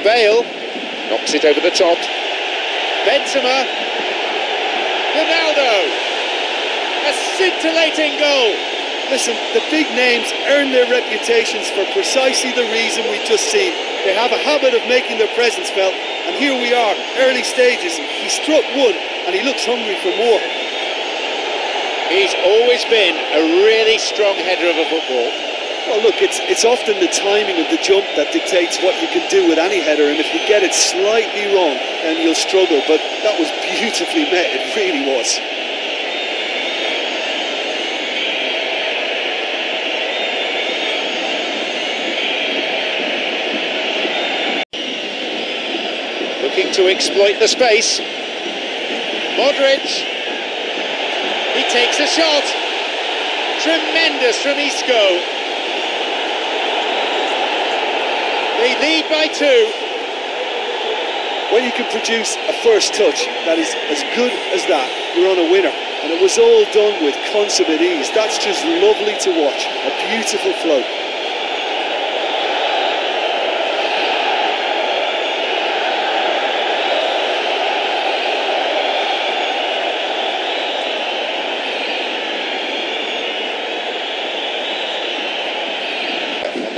Bale knocks it over the top. Benzema. Ronaldo. A scintillating goal. Listen, the big names earn their reputations for precisely the reason we've just seen. They have a habit of making their presence felt, and here we are, early stages. He struck one, and he looks hungry for more. He's always been a really strong header of a football. Well, look, it's often the timing of the jump that dictates what you can do with any header, and if you get it slightly wrong, then you'll struggle. But that was beautifully met, it really was. Looking to exploit the space. Modric. He takes a shot. Tremendous from Isco. They lead by 2. When you can produce a first touch that is as good as that, you're on a winner. And it was all done with consummate ease. That's just lovely to watch. A beautiful flow.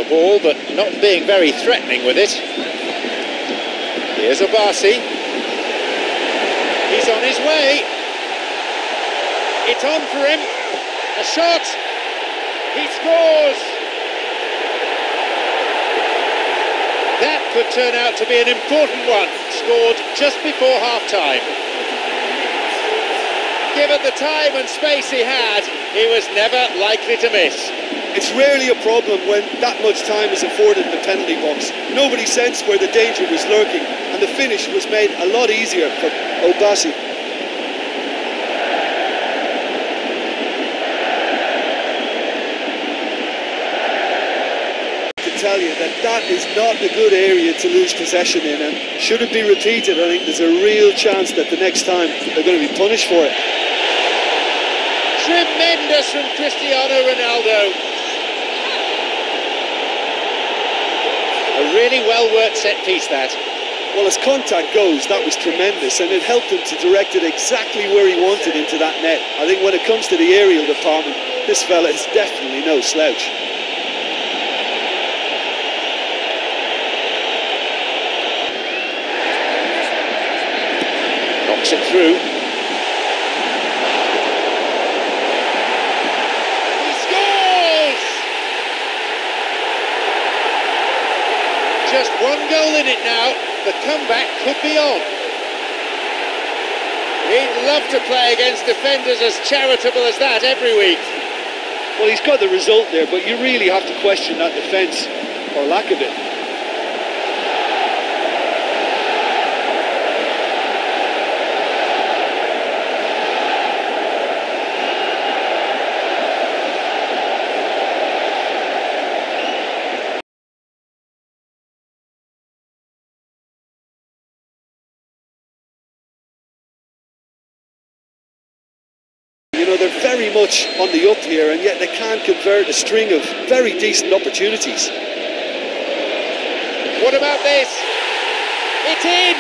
Ball, but not being very threatening with it. Here's Obasi. He's on his way. It's on for him. A shot. He scores. That could turn out to be an important one. Scored just before half-time. Given the time and space he had, he was never likely to miss. It's rarely a problem when that much time is afforded in the penalty box. Nobody sensed where the danger was lurking, and the finish was made a lot easier for Obasi. To tell you that is not a good area to lose possession in, and should it be repeated, I think there's a real chance that the next time they're going to be punished for it. Tremendous from Cristiano Ronaldo. A really well-worked set-piece, that. Well, as contact goes, that was tremendous, and it helped him to direct it exactly where he wanted into that net. I think when it comes to the aerial department, this fella is definitely no slouch. Knocks it through. Just one goal in it now. The comeback could be on. He'd love to play against defenders as charitable as that every week. Well, he's got the result there, but you really have to question that defence, or lack of it. You know, they're very much on the up here, and yet they can't convert a string of very decent opportunities. What about this? It's in!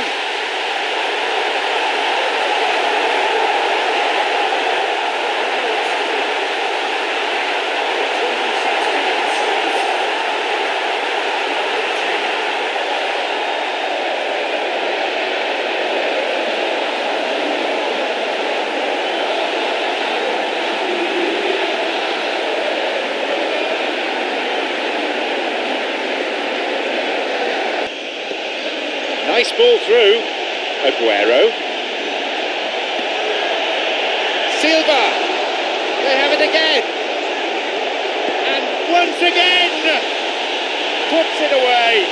Nice ball through. Aguero. Silva. They have it again. And once again puts it away.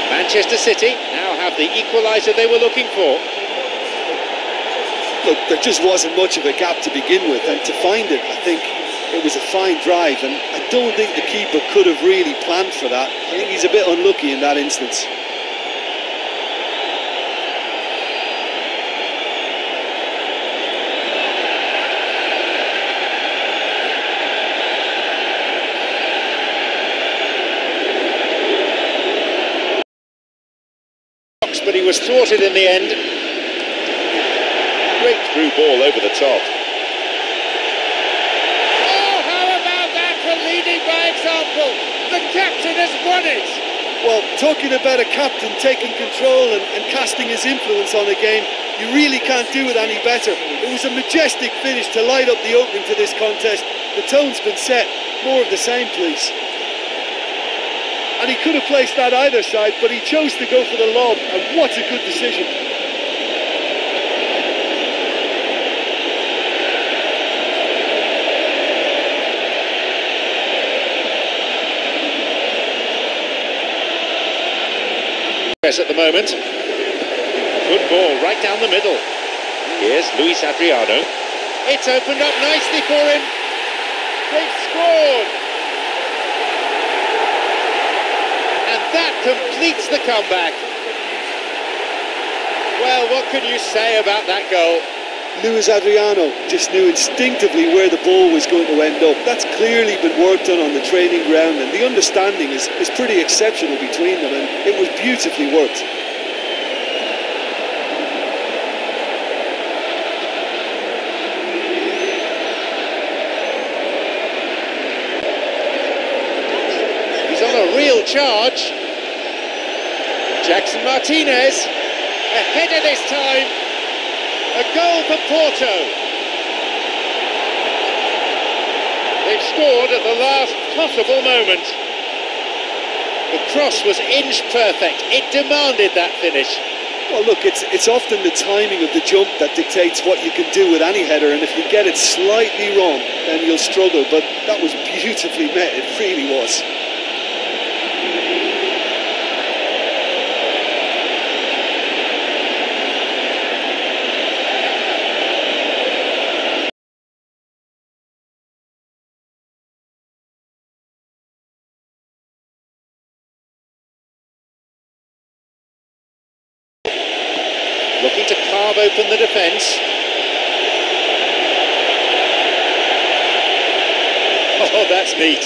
Manchester City now have the equaliser they were looking for. Look, there just wasn't much of a gap to begin with, and to find it, I think it was a fine drive, and I don't think the keeper could have really planned for that. I think he's a bit unlucky in that instance. but he was thwarted in the end. Great through ball over the top. Oh, how about that for leading by example? The captain has won it! Well, talking about a captain taking control and casting his influence on a game, you really can't do it any better. It was a majestic finish to light up the opening to this contest. The tone's been set. More of the same, please. And he could have placed that either side, but he chose to go for the lob, and what a good decision. At the moment, good ball right down the middle. Here's Luis Adriano. It's opened up nicely for him. They've scored, and that completes the comeback. Well, what can you say about that goal? Luis Adriano just knew instinctively where the ball was going to end up. That's clearly been worked on the training ground, and the understanding is pretty exceptional between them, and it was beautifully worked. He's on a real charge. Jackson Martinez, ahead of this time. A goal for Porto. They've scored at the last possible moment. The cross was inch perfect. It demanded that finish. Well, look, it's often the timing of the jump that dictates what you can do with any header, and if you get it slightly wrong, then you'll struggle. But that was beautifully met, it really was. Looking to carve open the defence. Oh, that's neat.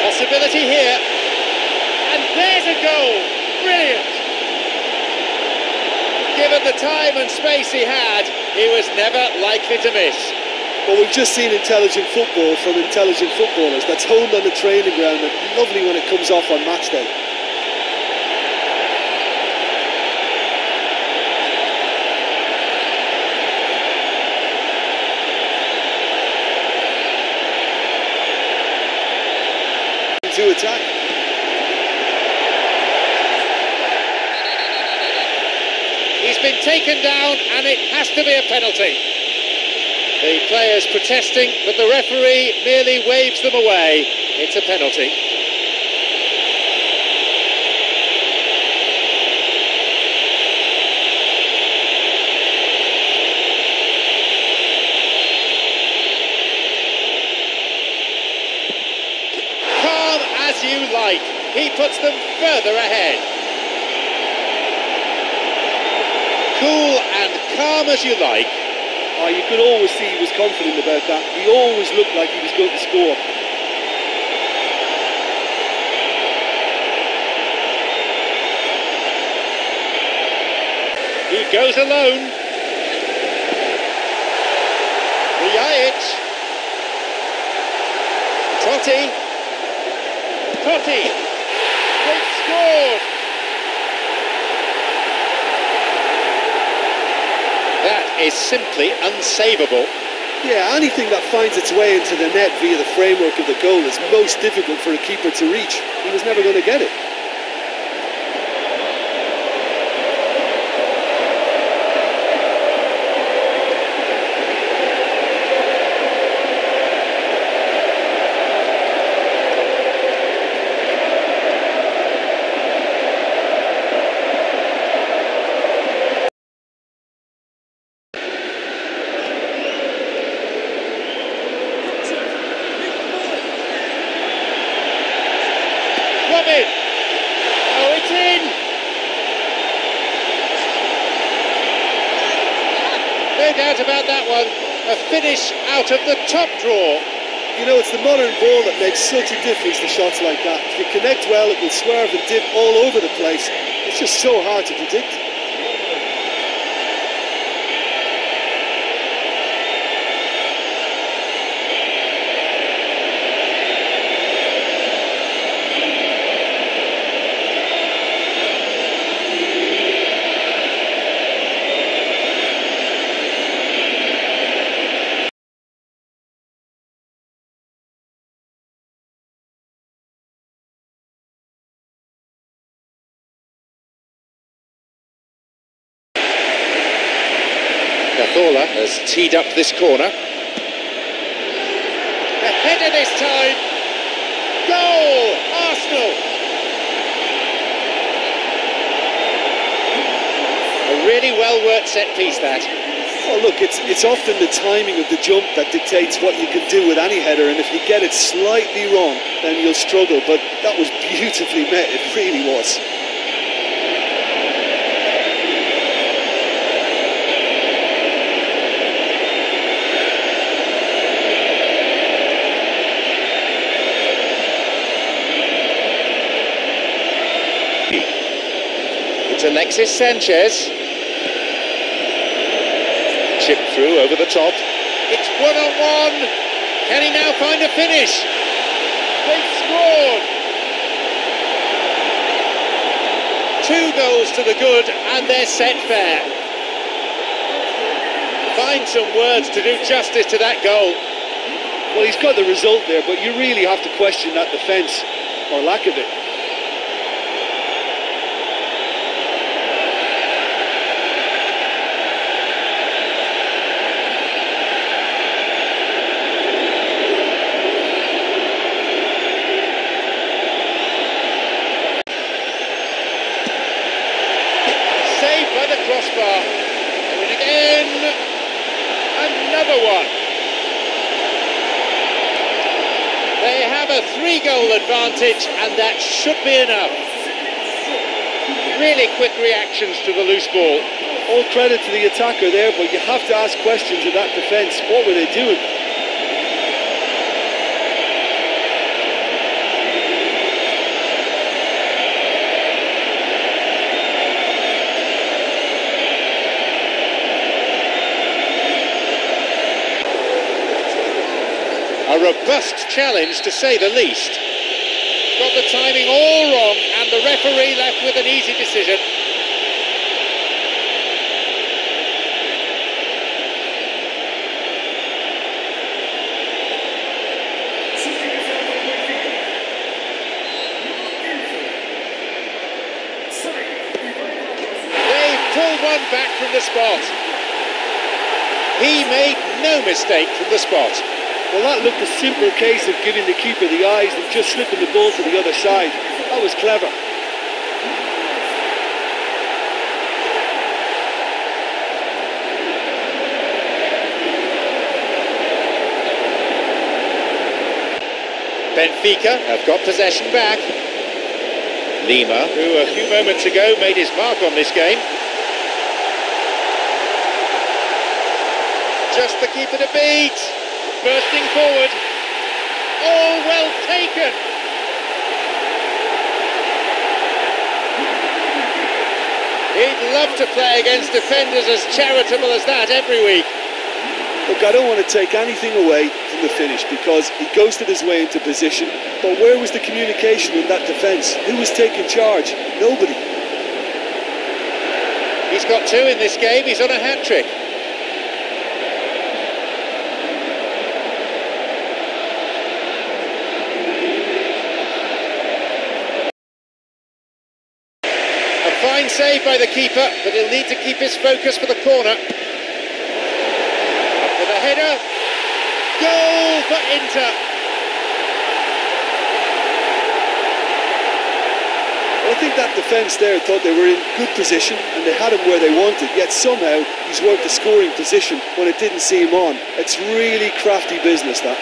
Possibility here. And there's a goal. Brilliant. Given the time and space he had, he was never likely to miss. Well, we've just seen intelligent football from intelligent footballers. That's honed on the training ground and lovely when it comes off on match day. To attack. He's been taken down and it has to be a penalty. The players protesting, but the referee merely waves them away. It's a penalty. As you like, he puts them further ahead. Cool and calm as you like. Oh, you could always see he was confident about that. He always looked like he was going to score. He goes alone. Rijajic. Totti. Totti, they've scored! That is simply unsavable. Yeah, anything that finds its way into the net via the framework of the goal is most difficult for a keeper to reach. He was never going to get it. Robin! Oh, it's in! No doubt about that one. A finish out of the top drawer. You know, it's the modern ball that makes such a difference to shots like that. If you connect well, it will swerve and dip all over the place. It's just so hard to predict. Bطola has teed up this corner. The header this time. Goal! Arsenal! A really well-worked set piece, that. Well, look, it's often the timing of the jump that dictates what you can do with any header, and if you get it slightly wrong, then you'll struggle. But that was beautifully met, it really was. To Alexis Sanchez. Chip through over the top. It's one-on-one. Can he now find a finish? They've scored. 2 goals to the good, and they're set fair. Find some words to do justice to that goal. Well, he's got the result there, but you really have to question that defence, or lack of it. Crossbar, and again, another one. They have a 3-goal advantage, and that should be enough. Really quick reactions to the loose ball. All credit to the attacker there, but you have to ask questions of that defence. What were they doing? A robust challenge, to say the least. Got the timing all wrong, and the referee left with an easy decision. They pulled one back from the spot. He made no mistake from the spot. Well, that looked a simpler case of giving the keeper the eyes and just slipping the ball to the other side. That was clever. Benfica have got possession back. Lima, who a few moments ago made his mark on this game. Just the keeper to beat. Bursting forward. Oh, well taken. He'd love to play against defenders as charitable as that every week. Look, I don't want to take anything away from the finish because he ghosted his way into position, but where was the communication in that defence? Who was taking charge? Nobody. He's got 2 in this game. He's on a hat-trick. Fine save by the keeper, but he'll need to keep his focus for the corner. Up with a header. Goal for Inter. Well, I think that defence there thought they were in good position and they had him where they wanted, yet somehow he's worked the scoring position when it didn't see him on. It's really crafty business, that.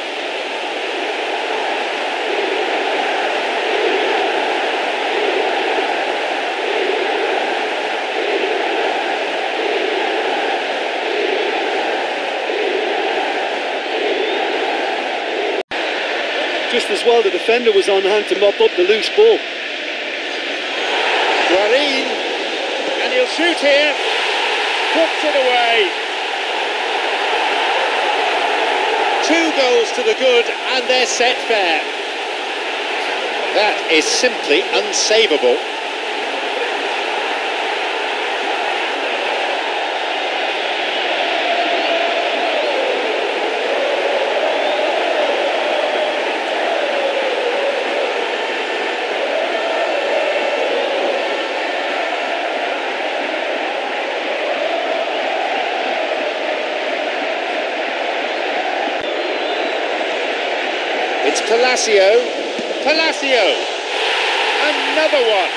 just as well the defender was on hand to mop up the loose ball. Guarin, and he'll shoot here, puts it away. 2 goals to the good, and they're set fair. That is simply unsavable. It's Palacio, another one.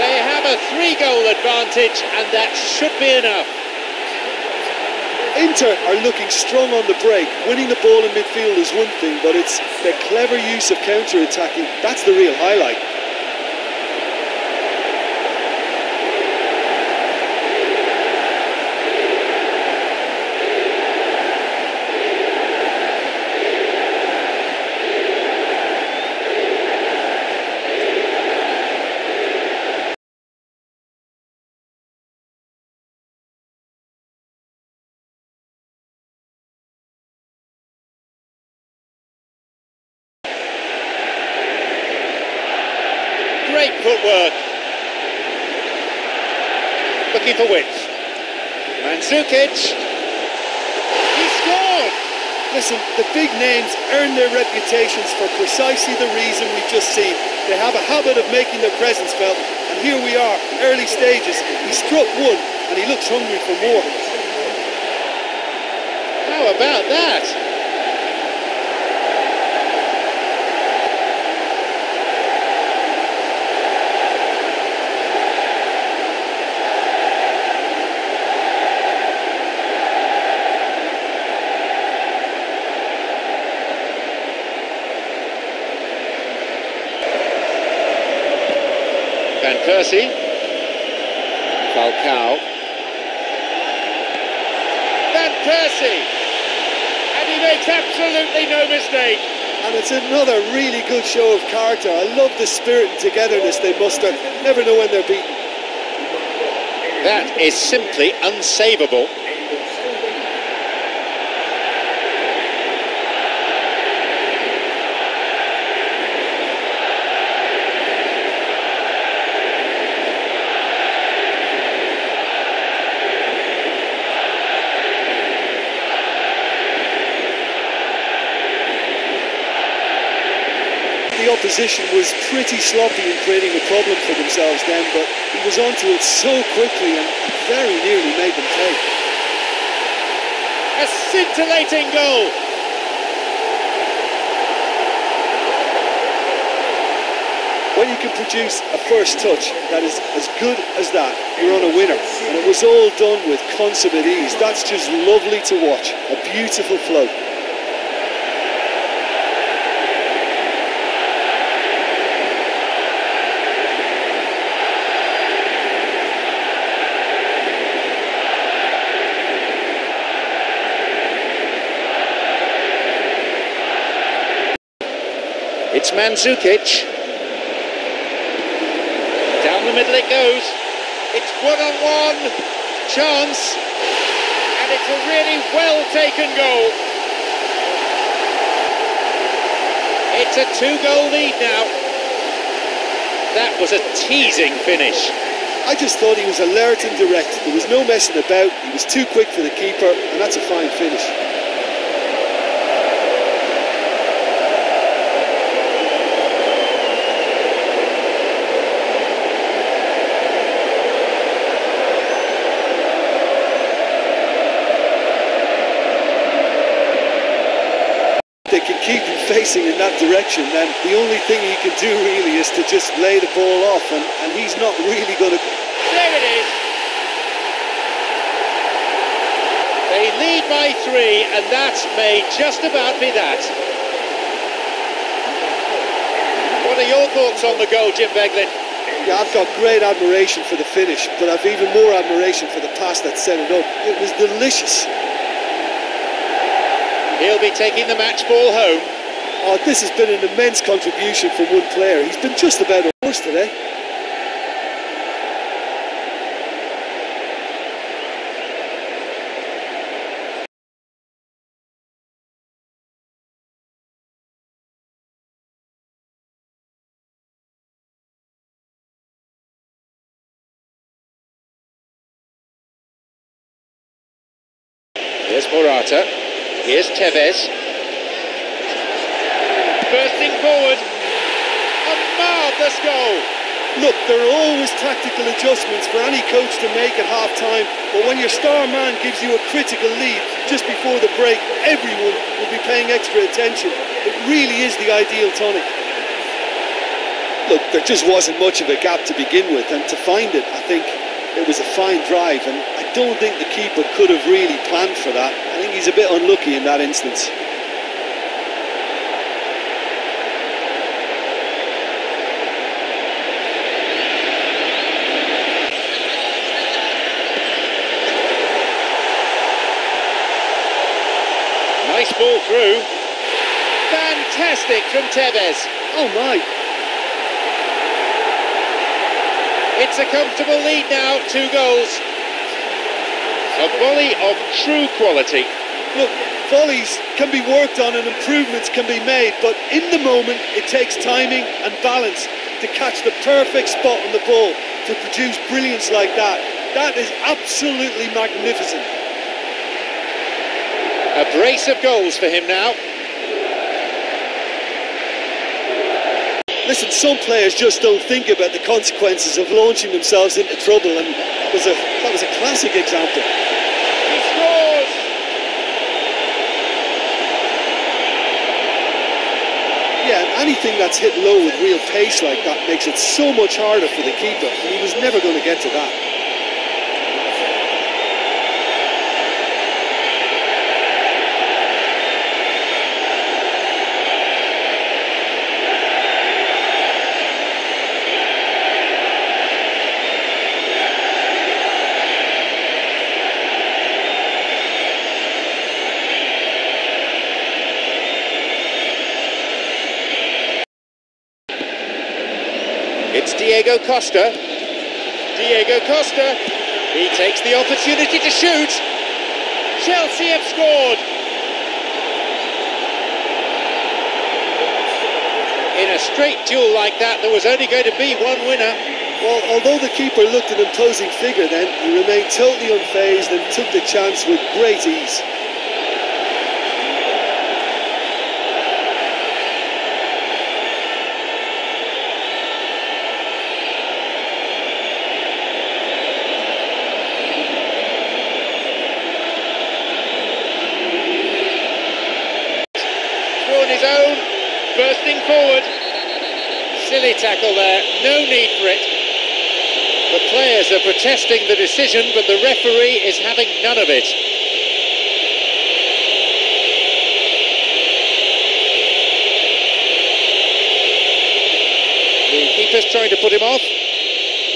They have a 3-goal advantage, and that should be enough. Inter are looking strong on the break. Winning the ball in midfield is one thing, but it's the clever use of counter-attacking. That's the real highlight. Great footwork. Looking for width. Mandzukic. He scored! Listen, the big names earn their reputations for precisely the reason we've just seen. They have a habit of making their presence felt, and here we are, early stages. He struck one, and he looks hungry for more. How about that? Van Persie, Falcao, Van Persie, and he makes absolutely no mistake. And it's another really good show of character. I love the spirit and togetherness they muster. Never know when they're beaten. That is simply unsavable. The opposition was pretty sloppy in creating a problem for themselves then, but he was onto it so quickly and very nearly made them pay. A scintillating goal. When you can produce a first touch that is as good as that, you're on a winner. And it was all done with consummate ease. That's just lovely to watch. A beautiful flow. It's Mandzukic. Down the middle it goes. It's one-on-one chance. And it's a really well-taken goal. It's a 2-goal lead now. That was a teasing finish. I just thought he was alert and direct. There was no messing about. He was too quick for the keeper, and that's a fine finish. They can keep him facing in that direction, then the only thing he can do really is to just lay the ball off, and he's not really going to... There it is. They lead by 3, and that may just about be that. What are your thoughts on the goal, Jim Beglin? Yeah, I've got great admiration for the finish, but I've even more admiration for the pass that set it up. It was delicious. He'll be taking the match ball home. Oh, this has been an immense contribution from one player. He's been just about a horse today. Here's Morata. Here's Tevez. Bursting forward. A marvellous goal. Look, there are always tactical adjustments for any coach to make at half-time, but when your star man gives you a critical lead just before the break, everyone will be paying extra attention. It really is the ideal tonic. Look, there just wasn't much of a gap to begin with, and to find it, I think it was a fine drive, and I don't think the keeper could have really planned for that. I think he's a bit unlucky in that instance. Nice ball through. Fantastic from Tevez. Oh my. It's a comfortable lead now, 2 goals. A volley of true quality. Look, volleys can be worked on and improvements can be made, but in the moment it takes timing and balance to catch the perfect spot on the ball to produce brilliance like that. That is absolutely magnificent. A brace of goals for him now. Listen, some players just don't think about the consequences of launching themselves into trouble, and that was a classic example. He scores! Yeah, and anything that's hit low with real pace like that makes it so much harder for the keeper, and he was never going to get to that. It's Diego Costa. Diego Costa. He takes the opportunity to shoot. Chelsea have scored. In a straight duel like that, there was only going to be one winner. Well, although the keeper looked an imposing figure then, he remained totally unfazed and took the chance with great ease. On his own, bursting forward. Silly tackle there, no need for it. The players are protesting the decision, but the referee is having none of it. The keeper's trying to put him off.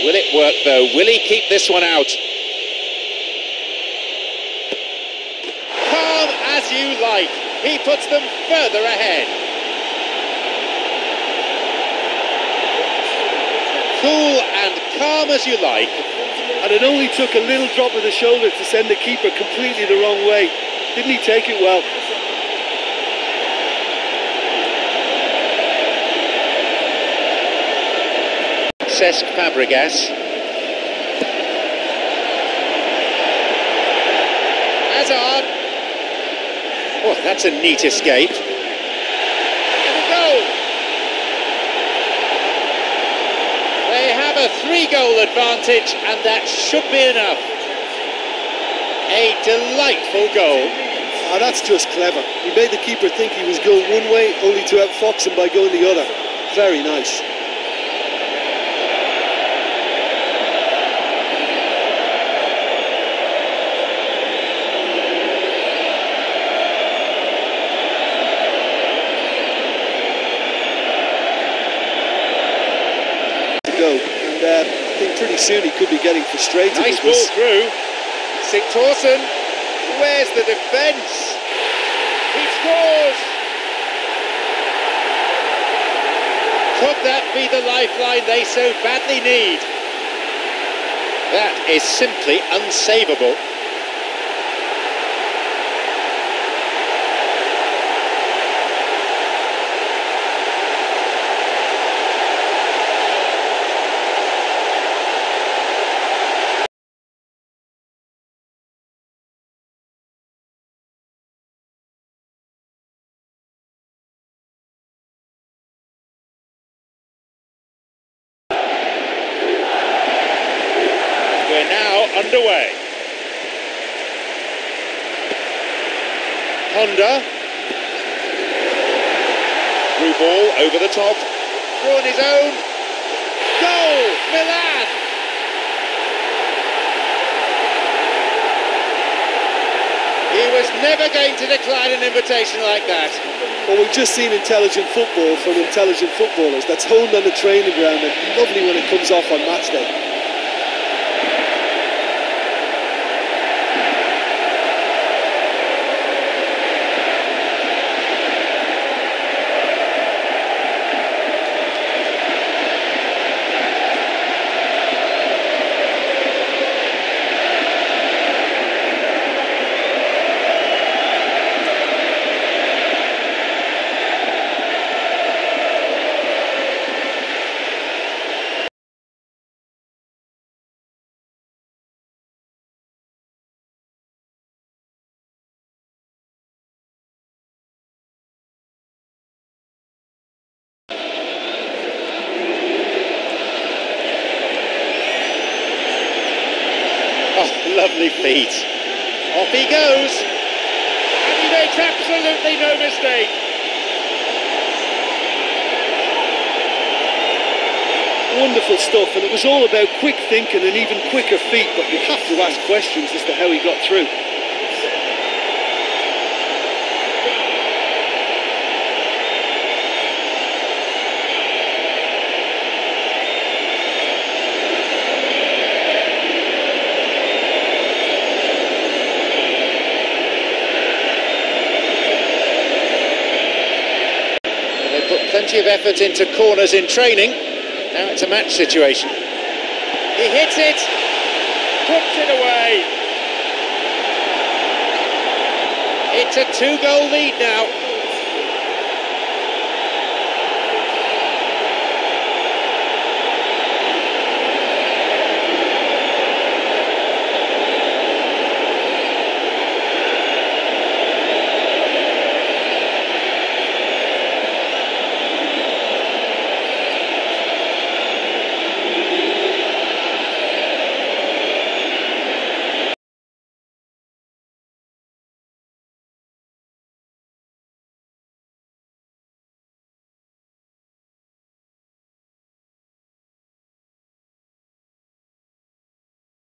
Will it work though? Will he keep this one out? Calm as you like. He puts them further ahead. Cool and calm as you like. And it only took a little drop of the shoulder to send the keeper completely the wrong way. Didn't he take it well? Cesc Fabregas. Hazard. Oh, that's a neat escape. And a goal. They have a 3-goal advantage, and that should be enough. A delightful goal. Oh, that's just clever. He made the keeper think he was going one way, only to outfox him by going the other. Very nice. And I think pretty soon he could be getting frustrated. Nice ball through. Sigthorsson. Where's the defence? He scores! Could that be the lifeline they so badly need? That is simply unsavable. We're now underway. Honda. Through ball over the top. Through on his own. Goal! Milan! He was never going to decline an invitation like that. Well, we've just seen intelligent football from intelligent footballers. That's honed on the training ground and lovely when it comes off on match day. Oh, lovely feet. Off he goes. And he makes absolutely no mistake. Wonderful stuff, and it was all about quick thinking and even quicker feet, but you have to ask questions as to how he got through. Put plenty of effort into corners in training. Now it's a match situation. He hits it, puts it away. It's a 2-goal lead now.